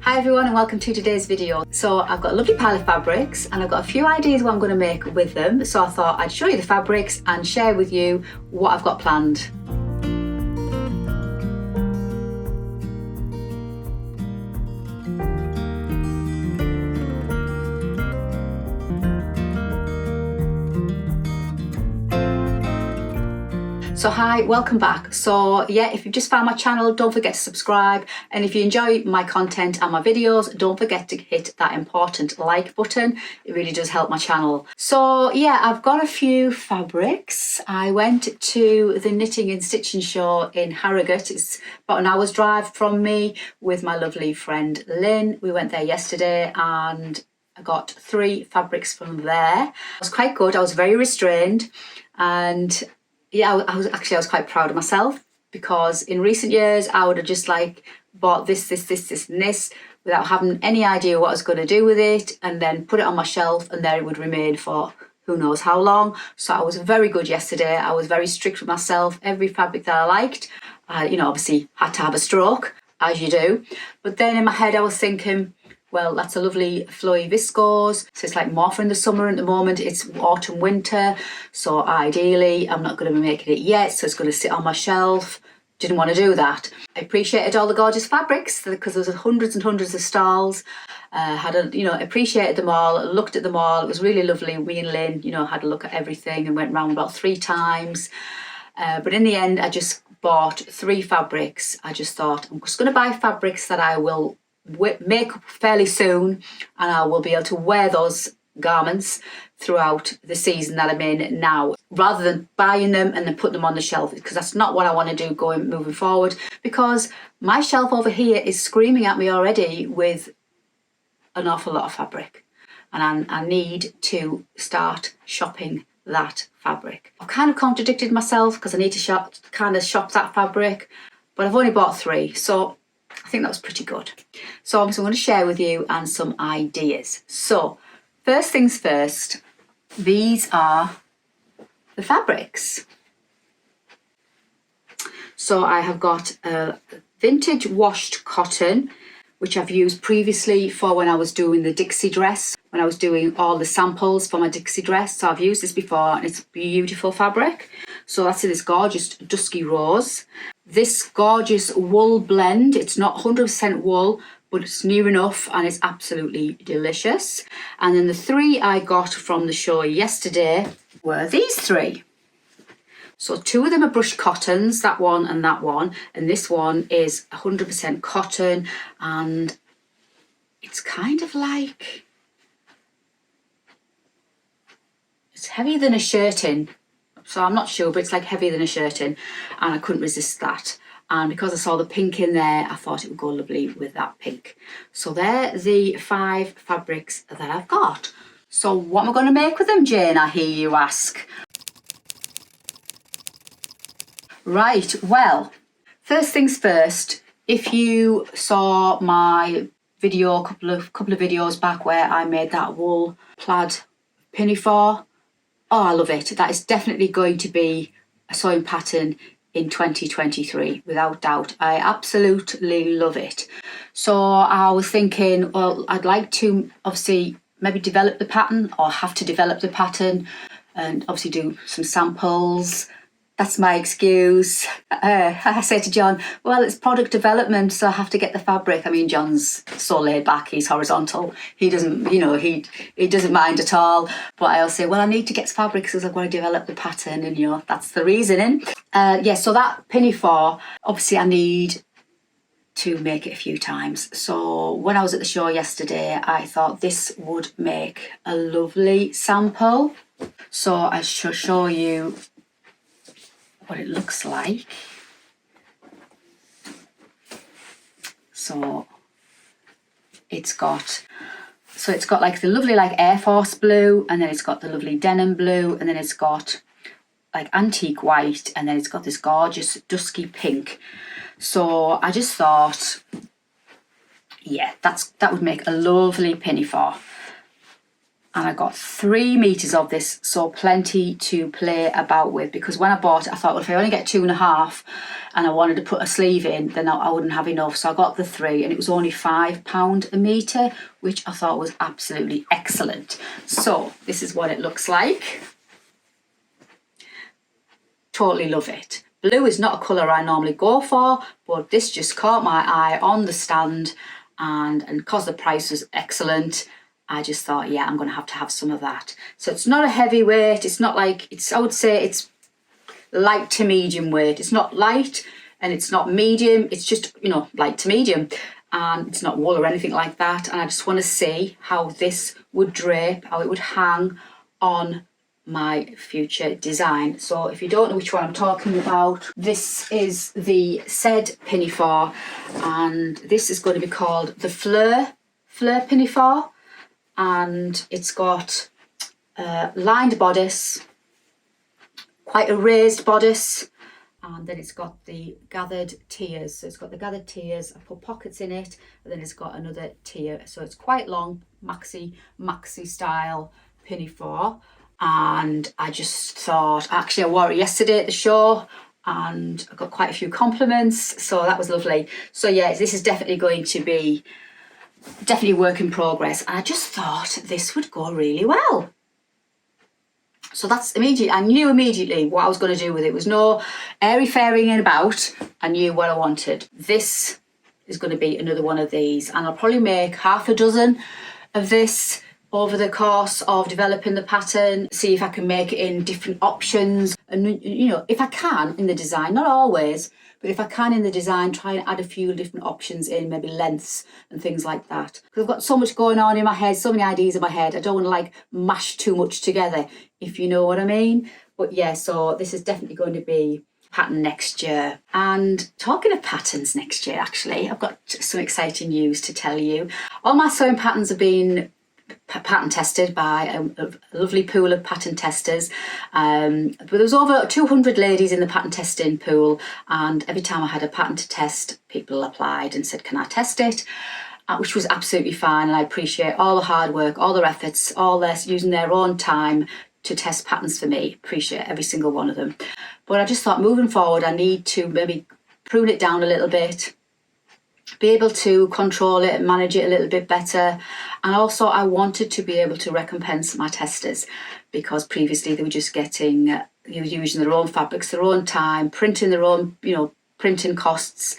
Hi everyone and welcome to today's video. So I've got a lovely pile of fabrics and I've got a few ideas what I'm going to make with them. So I thought I'd show you the fabrics and share with you what I've got planned. So hi, welcome back. So yeah, if you've just found my channel, don't forget to subscribe. And if you enjoy my content and my videos, don't forget to hit that important like button. It really does help my channel. So yeah, I've got a few fabrics. I went to the knitting and stitching show in Harrogate. It's about an hour's drive from me with my lovely friend Lynn. We went there yesterday and I got 3 fabrics from there. It was quite good. I was very restrained and yeah, I was quite proud of myself because in recent years I would have just like bought this and this without having any idea what I was going to do with it and then put it on my shelf and there it would remain for who knows how long. So I was very good yesterday. I was very strict with myself. Every fabric that I liked, I obviously had to have a stroke, as you do. But then in my head I was thinking, well, that's a lovely flowy viscose. So it's like more for in the summer. At the moment, it's autumn, winter. So ideally, I'm not going to be making it yet. So it's going to sit on my shelf. Didn't want to do that. I appreciated all the gorgeous fabrics because there was hundreds and hundreds of stalls. Appreciated them all, looked at them all. It was really lovely. Me and Lynn, had a look at everything and went round about 3 times. But in the end, I just bought 3 fabrics. I just thought I'm just going to buy fabrics that I will make up fairly soon and I will be able to wear those garments throughout the season that I'm in now, rather than buying them and then putting them on the shelf, because that's not what I want to do moving forward, because my shelf over here is screaming at me already with an awful lot of fabric and I need to start shopping that fabric. I've kind of contradicted myself because I need to shop that fabric, but I've only bought 3, so I think that was pretty good. So I'm going to share with you and some ideas. So first things first, these are the fabrics. So I have got a vintage washed cotton, which I've used previously for when I was doing the Dixie dress, when I was doing all the samples for my Dixie dress. So I've used this before and it's beautiful fabric. So that's in this gorgeous dusky rose. This gorgeous wool blend, it's not 100% wool, but it's near enough and it's absolutely delicious. And then the 3 I got from the show yesterday were these 3. So 2 of them are brushed cottons, that one, and this one is 100% cotton, and it's kind of like, it's heavier than a shirting. So I'm not sure, but it's like heavier than a shirting and I couldn't resist that. And because I saw the pink in there, I thought it would go lovely with that pink. So they're the 5 fabrics that I've got. So what am I going to make with them, Jane, I hear you ask? Right, well, first things first, if you saw my video, a couple of videos back where I made that wool plaid pinafore, oh, I love it. That is definitely going to be a sewing pattern in 2023, without doubt. I absolutely love it. So I was thinking, well, I'd like to obviously maybe develop the pattern or have to develop the pattern and obviously do some samples. That's my excuse. I say to John, well, it's product development, so I have to get the fabric. I mean, John's so laid back, he's horizontal. He doesn't, he doesn't mind at all. But I also say, well, I need to get fabric because I've got to develop the pattern and, that's the reasoning. So that pinafore, obviously I need to make it a few times. So when I was at the show yesterday, I thought this would make a lovely sample. So I shall show you what it looks like. So it's got like the lovely like Air Force blue, and then it's got the lovely denim blue, and then it's got like antique white, and then it's got this gorgeous dusky pink. So I just thought, yeah, that would make a lovely pinafore. And I got 3 meters of this, so plenty to play about with, because when I bought it, I thought, well, if I only get 2.5 and I wanted to put a sleeve in, then I wouldn't have enough. So I got the 3, and it was only £5 a meter, which I thought was absolutely excellent. So this is what it looks like. Totally love it. Blue is not a colour I normally go for, but this just caught my eye on the stand, and because the price was excellent, I just thought, yeah, I'm going to have some of that. So it's not a heavy weight. It's not like, I would say it's light to medium weight. It's not light and it's not medium. It's just, light to medium. And it's not wool or anything like that. And I just want to see how this would drape, how it would hang on my future design. So if you don't know which one I'm talking about, this is the said pinafore, and this is going to be called the Fleur pinafore. And it's got a lined bodice, quite a raised bodice, and then it's got the gathered tiers. So it's got the gathered tiers, I put pockets in it, and then it's got another tier. So it's quite long, maxi style pinafore. And I just thought, actually I wore it yesterday at the show and I got quite a few compliments, so that was lovely. So yeah, this is definitely going to be definitely work in progress, and I just thought this would go really well. So that's immediate. I knew immediately what I was going to do with it. It was no airy-fairing about. I knew what I wanted. This is going to be another one of these, and I'll probably make half a dozen of this over the course of developing the pattern, see if I can make it in different options, and if I can in the design, not always, but if I can in the design, try and add a few different options in, maybe lengths and things like that. Because I've got so much going on in my head, so many ideas in my head, I don't want to mash too much together, if you know what I mean. But yeah, so this is definitely going to be pattern next year. And talking of patterns next year, actually, I've got some exciting news to tell you. All my sewing patterns have been pattern tested by a lovely pool of pattern testers, but there was over 200 ladies in the pattern testing pool, and every time I had a pattern to test, people applied and said, can I test it? Which was absolutely fine, and I appreciate all the hard work, all their efforts, all their using their own time to test patterns for me. Appreciate every single one of them. But I just thought, moving forward, I need to maybe prune it down a little bit, be able to control it and manage it a little bit better. And also I wanted to be able to recompense my testers, because previously they were just getting using their own fabrics, their own time, printing their own printing costs.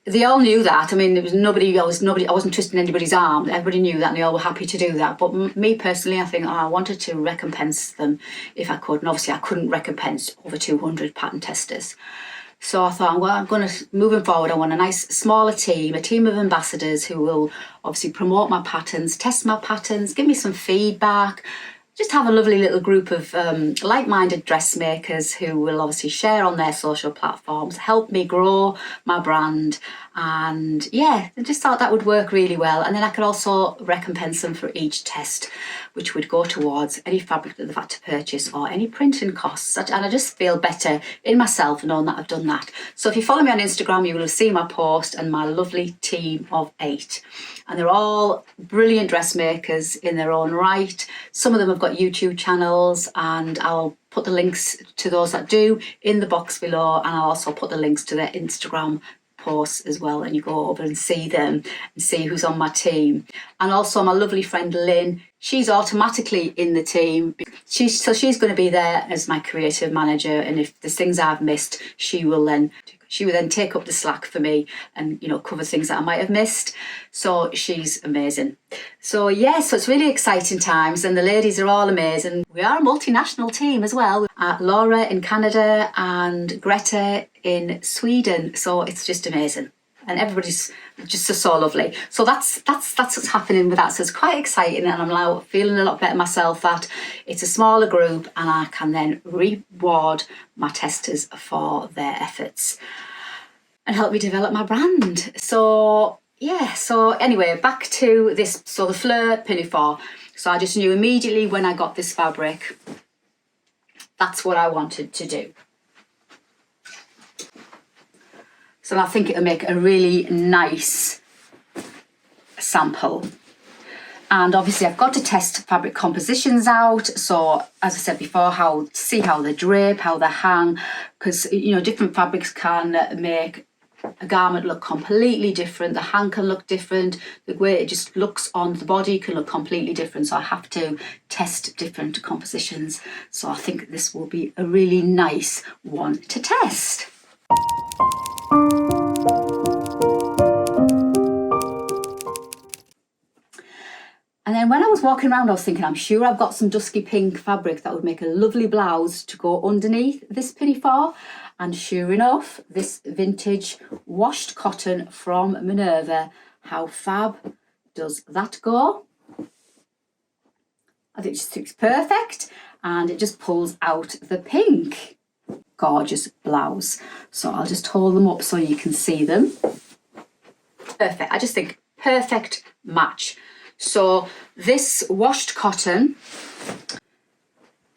They all knew that. I mean, there was nobody, I wasn't twisting anybody's arm. Everybody knew that and they all were happy to do that. But me personally, I think I wanted to recompense them if I could. And obviously I couldn't recompense over 200 pattern testers. So I thought, well, I'm going to, moving forward, I want a nice smaller team, a team of ambassadors who will obviously promote my patterns, test my patterns, give me some feedback, just have a lovely little group of like-minded dressmakers who will obviously share on their social platforms, help me grow my brand. And yeah, I just thought that would work really well. And then I could also recompense them for each test, which would go towards any fabric that they've had to purchase or any printing costs. And I just feel better in myself knowing that I've done that. So if you follow me on Instagram, you will have seen my post and my lovely team of 8. And they're all brilliant dressmakers in their own right. Some of them have got YouTube channels, and I'll put the links to those that do in the box below, and I'll also put the links to their Instagram posts as well, and you go over and see them and see who's on my team. And also my lovely friend Lynn, she's automatically in the team. She's going to be there as my creative manager, and if there's things I've missed, she will then take up the slack for me and cover things that I might have missed. So she's amazing. So yeah, so it's really exciting times, and the ladies are all amazing. We are a multinational team as well. Lora in Canada and Greta in Sweden. So it's just amazing, and everybody's just so lovely. So that's what's happening with that. So it's quite exciting, and I'm now feeling a lot better myself that it's a smaller group, and I can then reward my testers for their efforts and help me develop my brand. So yeah, so anyway, back to this. So the Fleur pinafore. So I just knew immediately when I got this fabric, that's what I wanted to do. So I think it'll make a really nice sample. And obviously I've got to test fabric compositions out. So as I said before, see how they drape, how they hang, because you know, different fabrics can make a garment look completely different. The hang can look different. The way it just looks on the body can look completely different. So I have to test different compositions. So I think this will be a really nice one to test. And then when I was walking around, I was thinking, I'm sure I've got some dusky pink fabric that would make a lovely blouse to go underneath this pinafore. And sure enough, this vintage washed cotton from Minerva, how fab does that go? I think it just looks perfect, and it just pulls out the pink. Gorgeous blouse. So I'll just hold them up so you can see them. Perfect. I just think perfect match. So this washed cotton,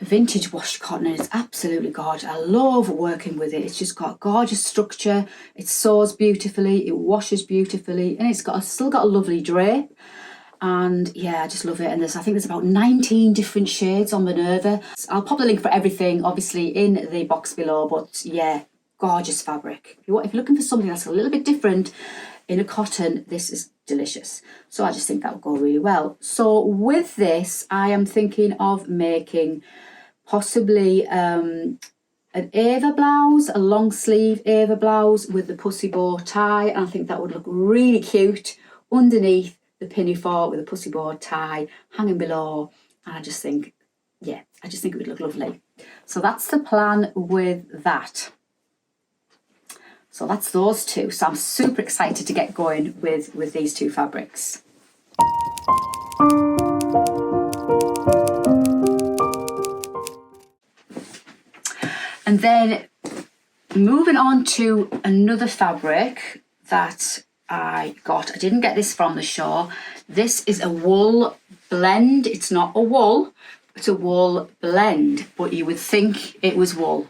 vintage washed cotton, is absolutely gorgeous. I love working with it. It's just got gorgeous structure. It sews beautifully, it washes beautifully, and it's still got a lovely drape. And yeah, I just love it. And I think there's about 19 different shades on Minerva. I'll pop the link for everything obviously in the box below, but yeah, gorgeous fabric. If you're looking for something that's a little bit different in a cotton, this is delicious. So I just think that will go really well. So with this, I am thinking of making possibly an Ava blouse, a long sleeve Ava blouse with the pussy bow tie. And I think that would look really cute underneath the pinafore with a pussy bow tie hanging below. And I just think, yeah, it would look lovely. So that's the plan with that. So that's those two. So I'm super excited to get going with these two fabrics. And then moving on to another fabric that I got. I didn't get this from the show. This is a wool blend. It's not a wool, it's a wool blend, but you would think it was wool.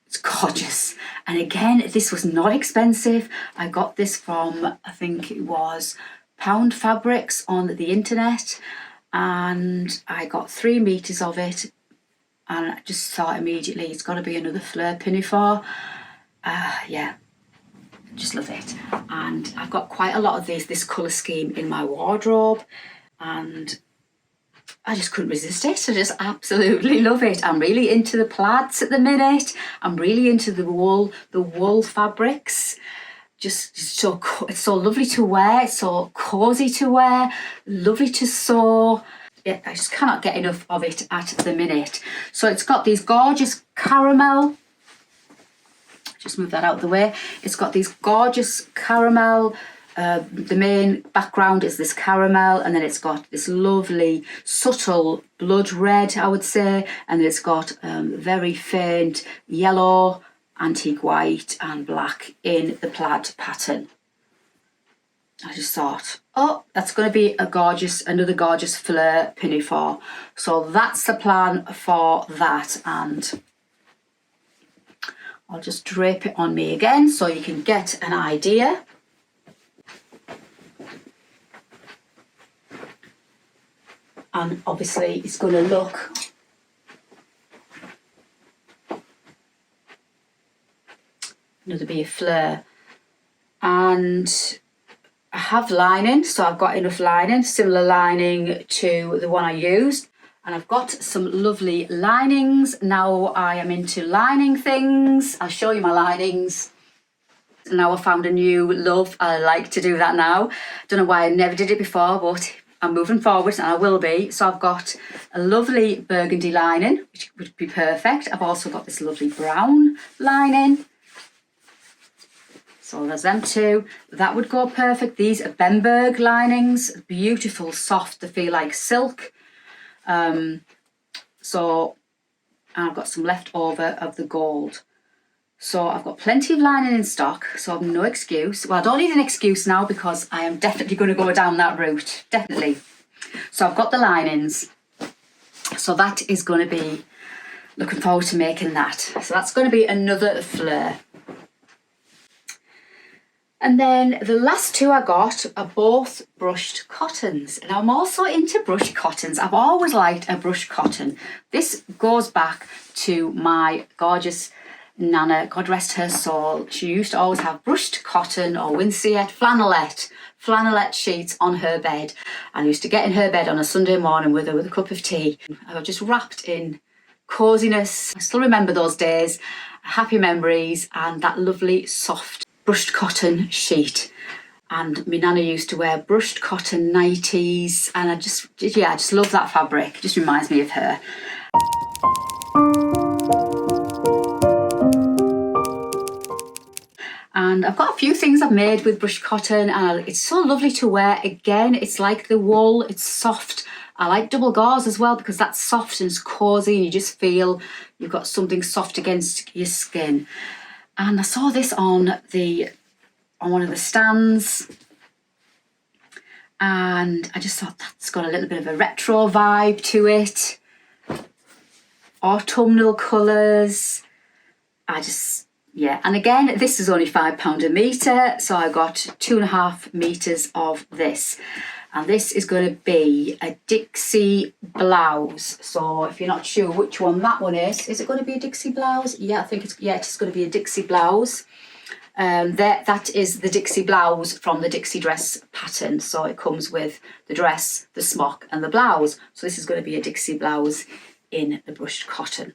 It's gorgeous. And again, this was not expensive. I got this from, I think it was Pound Fabrics on the internet, and I got 3 meters of it, and I just thought immediately it's got to be another flare pinafore. Yeah, just love it. And I've got quite a lot of this colour scheme in my wardrobe, and I just couldn't resist it. I just absolutely love it. I'm really into the plaids at the minute. I'm really into the wool fabrics. Just so it's so lovely to wear. It's so cozy to wear, lovely to sew. Yeah, I just cannot get enough of it at the minute. So it's got these gorgeous caramel. Just move that out of the way. It's got these gorgeous caramel. The main background is this caramel, and then it's got this lovely subtle blood red, I would say, and then it's got very faint yellow, antique white and black in the plaid pattern. I just thought, oh, that's going to be another gorgeous flare pinafore. So that's the plan for that, and I'll just drape it on me again so you can get an idea. And obviously it's going to look another be a flare. And I have lining, so I've got enough lining, similar lining to the one I used. And I've got some lovely linings. Now I am into lining things. I'll show you my linings. Now I found a new love. I like to do that now. Don't know why I never did it before, but I'm moving forward and I will be. So I've got a lovely burgundy lining, which would be perfect. I've also got this lovely brown lining. So there's them two. That would go perfect. These are Bemberg linings, beautiful, soft, they feel like silk. So I've got some left over of the gold. So I've got plenty of lining in stock, so I've no excuse. Well, I don't need an excuse now because I am definitely going to go down that route, definitely. So I've got the linings. So that is going to be, looking forward to making that. So that's going to be another flare. And then the last two I got are both brushed cottons. And I'm also into brushed cottons. I've always liked a brushed cotton. This goes back to my gorgeous Nana, God rest her soul. She used to always have brushed cotton or winceyette, flannelette sheets on her bed. I used to get in her bed on a Sunday morning with her with a cup of tea. I was just wrapped in coziness. I still remember those days, happy memories, and that lovely soft brushed cotton sheet. And my nana used to wear brushed cotton nighties, and I just love that fabric. It just reminds me of her. And I've got a few things I've made with brushed cotton, and it's so lovely to wear. Again, it's like the wool, it's soft. I like double gauze as well because that's soft and it's cosy, and you just feel you've got something soft against your skin. And I saw this on one of the stands, and I just thought that's got a little bit of a retro vibe to it. Autumnal colours. Yeah, and again, this is only £5 a metre, so I got 2.5 metres of this. And this is going to be a Dixie Blouse. So if you're not sure which one that one is it going to be a Dixie Blouse? Yeah, I think it's going to be a Dixie Blouse. That is the Dixie Blouse from the Dixie dress pattern. So it comes with the dress, the smock and the blouse. So this is going to be a Dixie Blouse in the brushed cotton.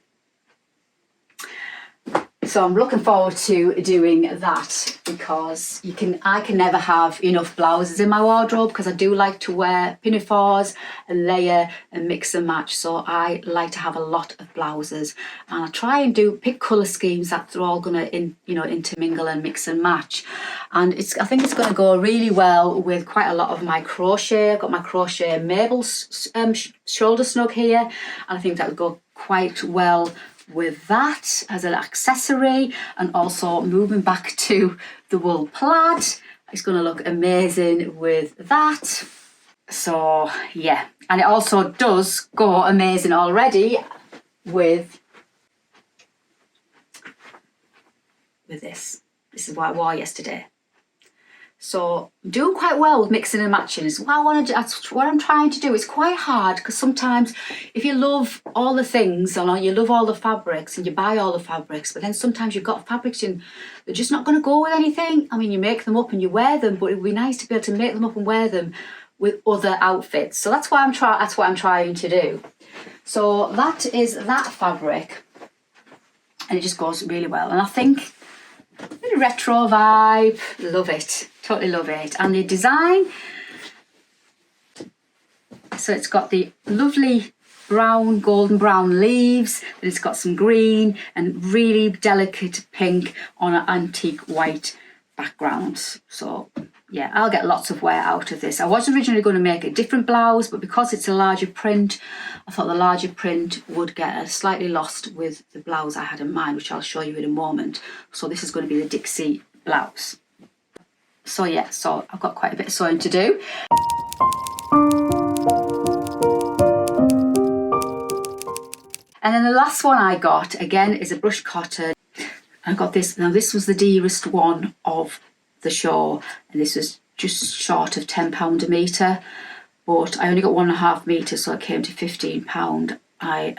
So I'm looking forward to doing that because I can never have enough blouses in my wardrobe because I do like to wear pinafores and layer and mix and match. So I like to have a lot of blouses, and I try and pick colour schemes that they're all going to intermingle and mix and match. And I think it's going to go really well with quite a lot of my crochet. I've got my crochet Mabel shoulder snug here, and I think that would go quite well with that as an accessory. And also moving back to the wool plaid, it's going to look amazing with that. So yeah, and it also does go amazing already with this. This is what I wore yesterday. So I'm doing quite well with mixing and matching. Is what I want to do. That's what I'm trying to do. It's quite hard because sometimes if you love all the things and you love all the fabrics and you buy all the fabrics, but then sometimes you've got fabrics and they're just not going to go with anything. I mean, you make them up and you wear them, but it would be nice to be able to make them up and wear them with other outfits. So that's what I'm trying to do. So that is that fabric, and it just goes really well. And I think retro vibe, love it, totally love it. And the design, so it's got the lovely brown, golden brown leaves, but it's got some green and really delicate pink on an antique white background. So yeah, I'll get lots of wear out of this. I was originally going to make a different blouse, but because it's a larger print, I thought the larger print would get slightly lost with the blouse I had in mind, which I'll show you in a moment. So this is going to be the Dixie Blouse. So yeah, so I've got quite a bit of sewing to do. And then the last one I got, again, is a brushed cotton. I got this, now this was the dearest one of the show, and this was just short of £10 a metre, but I only got 1.5 metres, so it came to £15. I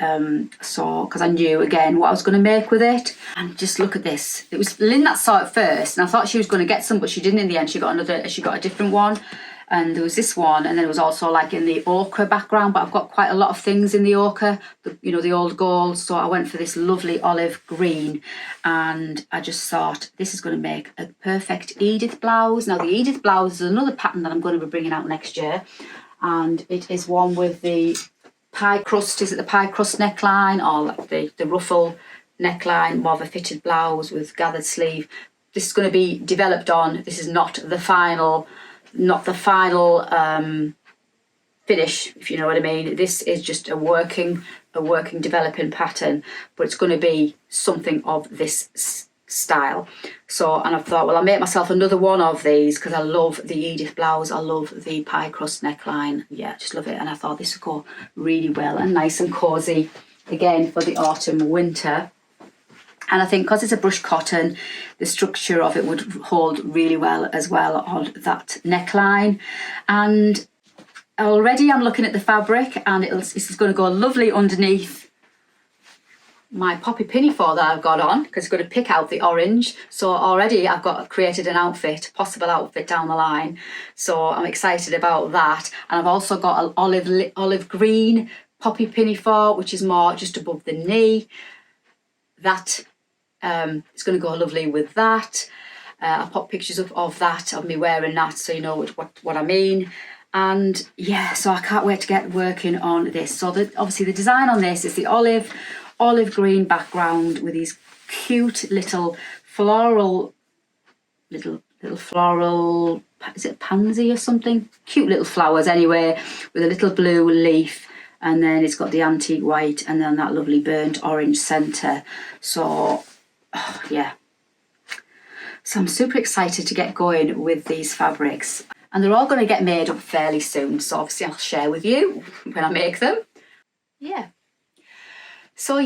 saw, because I knew again what I was going to make with it. And just look at this. It was Lynn that saw it first, and I thought she was going to get some, but she didn't in the end. She got a different one. And there was this one, and then it was also like in the ochre background, but I've got quite a lot of things in the ochre, the old gold. So I went for this lovely olive green, and I just thought this is going to make a perfect Edith blouse. Now the Edith blouse is another pattern that I'm going to be bringing out next year, and it is one with the pie crust. Is it the pie crust neckline, or like the ruffle neckline, more of a fitted blouse with gathered sleeve? This is going to be developed on. This is not the final finish, if you know what I mean. This is just a working developing pattern, but it's going to be something of this style. So, and I thought, well, I'll make myself another one of these because I love the Edith blouse, I love the pie crust neckline. Yeah, just love it. And I thought this would go really well and nice and cozy again for the autumn winter. And I think because it's a brushed cotton, the structure of it would hold really well as well on that neckline. And already I'm looking at the fabric, and this is going to go lovely underneath my poppy pinafore that I've got on, because it's going to pick out the orange. So already I've created an outfit, possible outfit down the line. So I'm excited about that. And I've also got an olive green poppy pinafore, which is more just above the knee. That is going to go lovely with that. I'll pop pictures up of that, of me wearing that, so you know what I mean. And yeah, so I can't wait to get working on this. So obviously the design on this is the olive green background with these cute little floral, is it pansy or something? Cute little flowers anyway, with a little blue leaf, and then it's got the antique white, and then that lovely burnt orange centre. So yeah, so I'm super excited to get going with these fabrics, and they're all going to get made up fairly soon, so obviously I'll share with you when I make them. So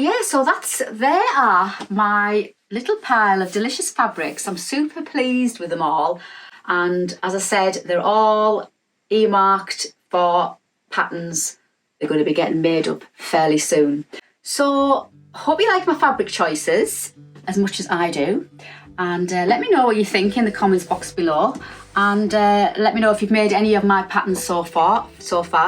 there are my little pile of delicious fabrics. I'm super pleased with them all, and as I said, they're all earmarked for patterns. They're going to be getting made up fairly soon. So hope you like my fabric choices as much as I do, and let me know what you think in the comments box below, and let me know if you've made any of my patterns so far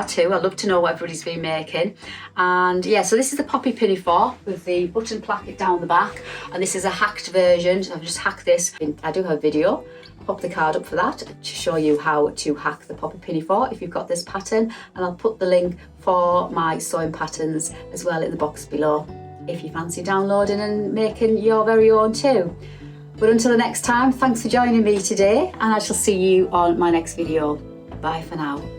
too. I'd love to know what everybody's been making. And yeah, so this is the poppy pinafore with the button placket down the back, and this is a hacked version. So I've just hacked this. I do have a video. I'll pop the card up for that to show you how to hack the poppy pinafore if you've got this pattern, and I'll put the link for my sewing patterns as well in the box below if you fancy downloading and making your very own too. But until the next time, thanks for joining me today, and I shall see you on my next video. Bye for now.